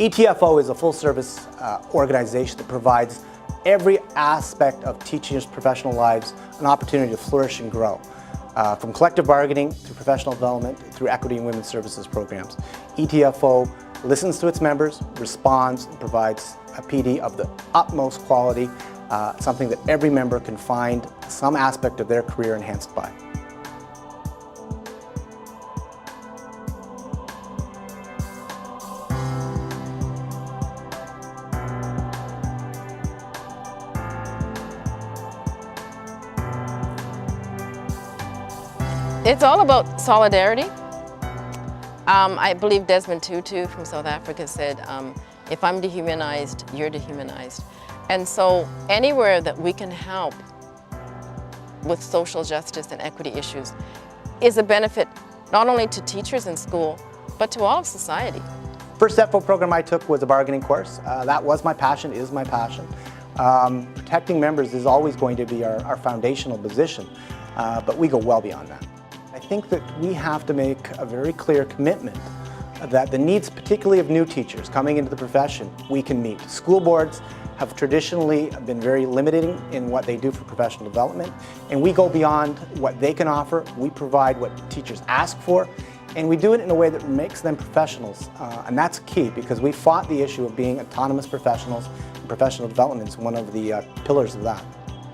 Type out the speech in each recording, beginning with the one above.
ETFO is a full-service organization that provides every aspect of teachers' professional lives an opportunity to flourish and grow. From collective bargaining to professional development through equity and women's services programs. ETFO listens to its members, responds, and provides a PD of the utmost quality, something that every member can find some aspect of their career enhanced by. It's all about solidarity. I believe Desmond Tutu from South Africa said, if I'm dehumanized, you're dehumanized. And so anywhere that we can help with social justice and equity issues is a benefit not only to teachers in school, but to all of society. First ETFO program I took was a bargaining course. That was my passion, is my passion. Protecting members is always going to be our foundational position, but we go well beyond that. I think that we have to make a very clear commitment that the needs, particularly of new teachers coming into the profession, we can meet. School boards have traditionally been very limiting in what they do for professional development, and we go beyond what they can offer. We provide what teachers ask for, and we do it in a way that makes them professionals, and that's key because we fought the issue of being autonomous professionals, and professional development is one of the pillars of that.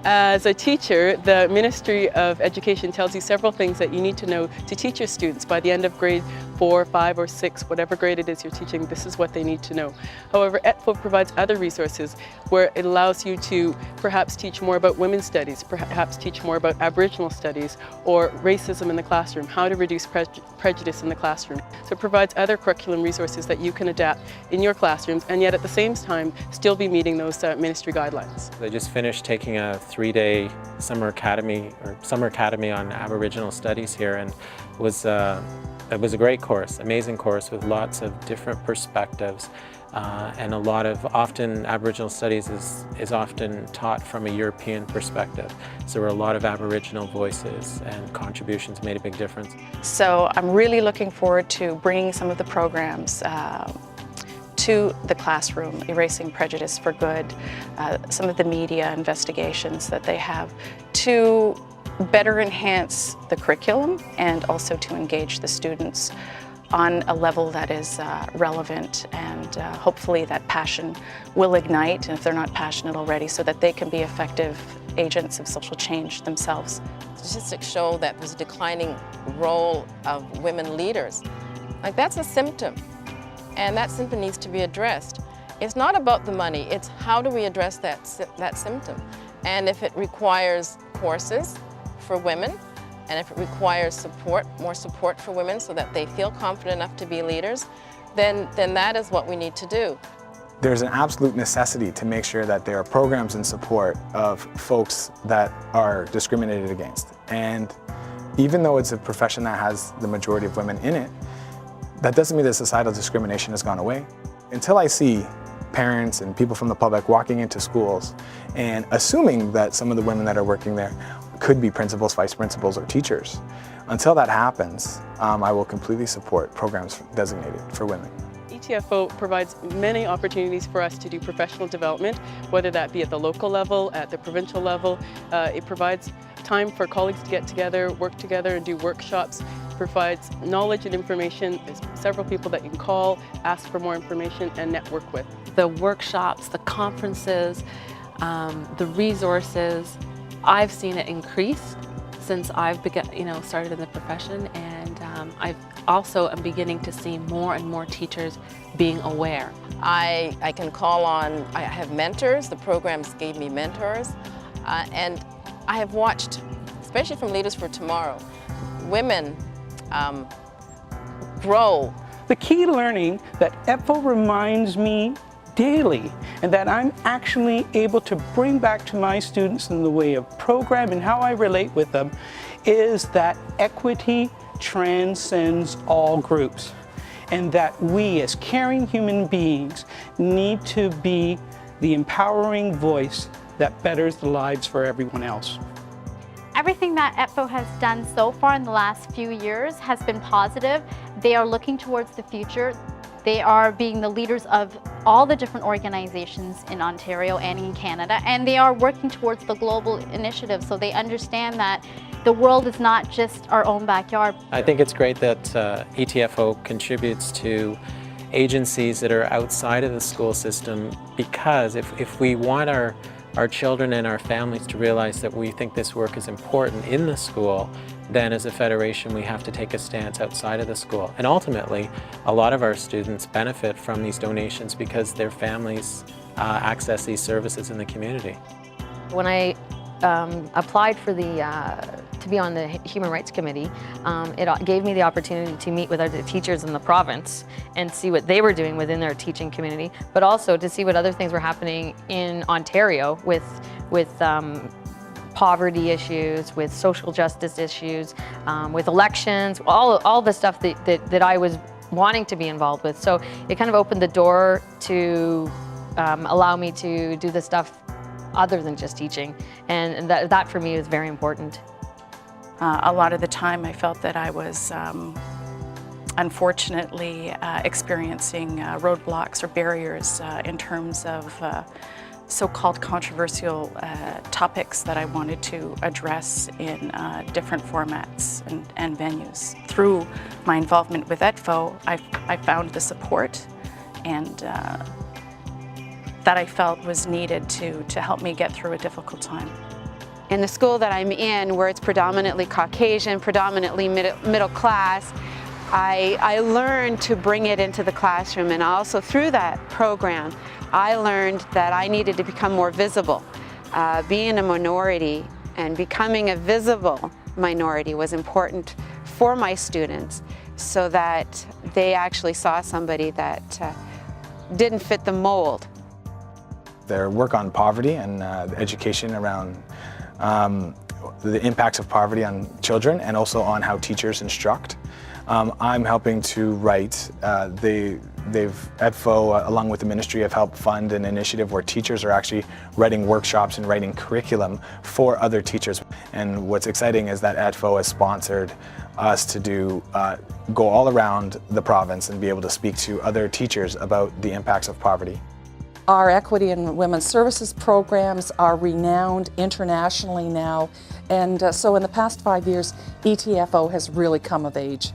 As a teacher, the Ministry of Education tells you several things that you need to know to teach your students. By the end of grade 4, 5, or 6, whatever grade it is you're teaching, this is what they need to know. However, ETFO provides other resources where it allows you to perhaps teach more about women's studies, perhaps teach more about Aboriginal studies, or racism in the classroom, how to reduce prejudice in the classroom. So it provides other curriculum resources that you can adapt in your classrooms and yet at the same time still be meeting those ministry guidelines. I just finished taking a 3-day summer academy on Aboriginal studies here, and it was a great course, amazing course with lots of different perspectives, and a lot of Aboriginal studies is often taught from a European perspective. So there were a lot of Aboriginal voices and contributions made a big difference. So I'm really looking forward to bringing some of the programs to the classroom, Erasing Prejudice for Good, some of the media investigations that they have to better enhance the curriculum and also to engage the students on a level that is relevant, and hopefully that passion will ignite, and if they're not passionate already, so that they can be effective agents of social change themselves. Statistics show that there's a declining role of women leaders. Like, that's a symptom. And that symptom needs to be addressed. It's not about the money, it's how do we address that symptom. And if it requires courses for women, and if it requires support, more support for women so that they feel confident enough to be leaders, then that is what we need to do. There's an absolute necessity to make sure that there are programs in support of folks that are discriminated against. And even though it's a profession that has the majority of women in it, that doesn't mean that societal discrimination has gone away. Until I see parents and people from the public walking into schools and assuming that some of the women that are working there could be principals, vice principals, or teachers, until that happens, I will completely support programs designated for women. ETFO provides many opportunities for us to do professional development, whether that be at the local level, at the provincial level. It provides time for colleagues to get together, work together, and do workshops. It provides knowledge and information. There's several people that you can call, ask for more information, and network with. The workshops, the conferences, the resources, I've seen it increase since I've started in the profession, and I've also am beginning to see more and more teachers being aware. I can call on, I have mentors, the programs gave me mentors, and I have watched, especially from Leaders for Tomorrow, women grow. The key learning that ETFO reminds me daily, and that I'm actually able to bring back to my students in the way of program and how I relate with them, is that equity transcends all groups, and that we as caring human beings need to be the empowering voice that betters the lives for everyone else. Everything that ETFO has done so far in the last few years has been positive. They are looking towards the future. They are being the leaders of all the different organizations in Ontario and in Canada, and they are working towards the global initiative, so they understand that the world is not just our own backyard. I think it's great that ETFO contributes to agencies that are outside of the school system, because if we want our children and our families to realize that we think this work is important in the school, then as a federation we have to take a stance outside of the school. And ultimately, a lot of our students benefit from these donations because their families access these services in the community. When I applied for to be on the Human Rights Committee, it gave me the opportunity to meet with other teachers in the province and see what they were doing within their teaching community, but also to see what other things were happening in Ontario with poverty issues, with social justice issues, with elections, all the stuff that I was wanting to be involved with. So it kind of opened the door to allow me to do the stuff other than just teaching, and that for me is very important. A lot of the time I felt that I was unfortunately experiencing roadblocks or barriers in terms of so-called controversial topics that I wanted to address in different formats and venues. Through my involvement with ETFO, I found the support and that I felt was needed to help me get through a difficult time. In the school that I'm in, where it's predominantly Caucasian, predominantly middle class, I learned to bring it into the classroom, and also through that program I learned that I needed to become more visible. Being a minority and becoming a visible minority was important for my students, so that they actually saw somebody that didn't fit the mold. Their work on poverty and education around the impacts of poverty on children, and also on how teachers instruct. I'm helping to write, ETFO, along with the ministry, have helped fund an initiative where teachers are actually writing workshops and writing curriculum for other teachers. And what's exciting is that ETFO has sponsored us to go all around the province and be able to speak to other teachers about the impacts of poverty. Our equity and women's services programs are renowned internationally now, and so in the past 5 years, ETFO has really come of age.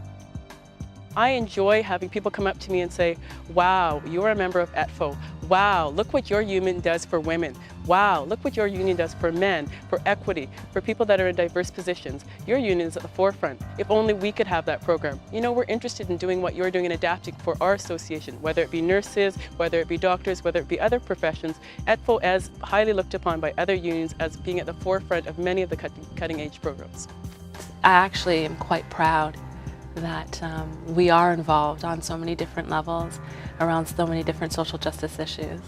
I enjoy having people come up to me and say, wow, you're a member of ETFO. Wow, look what your union does for women. Wow, look what your union does for men, for equity, for people that are in diverse positions. Your union is at the forefront. If only we could have that program. You know, we're interested in doing what you're doing and adapting for our association, whether it be nurses, whether it be doctors, whether it be other professions. ETFO is highly looked upon by other unions as being at the forefront of many of the cutting-edge programs. I actually am quite proud that we are involved on so many different levels around so many different social justice issues.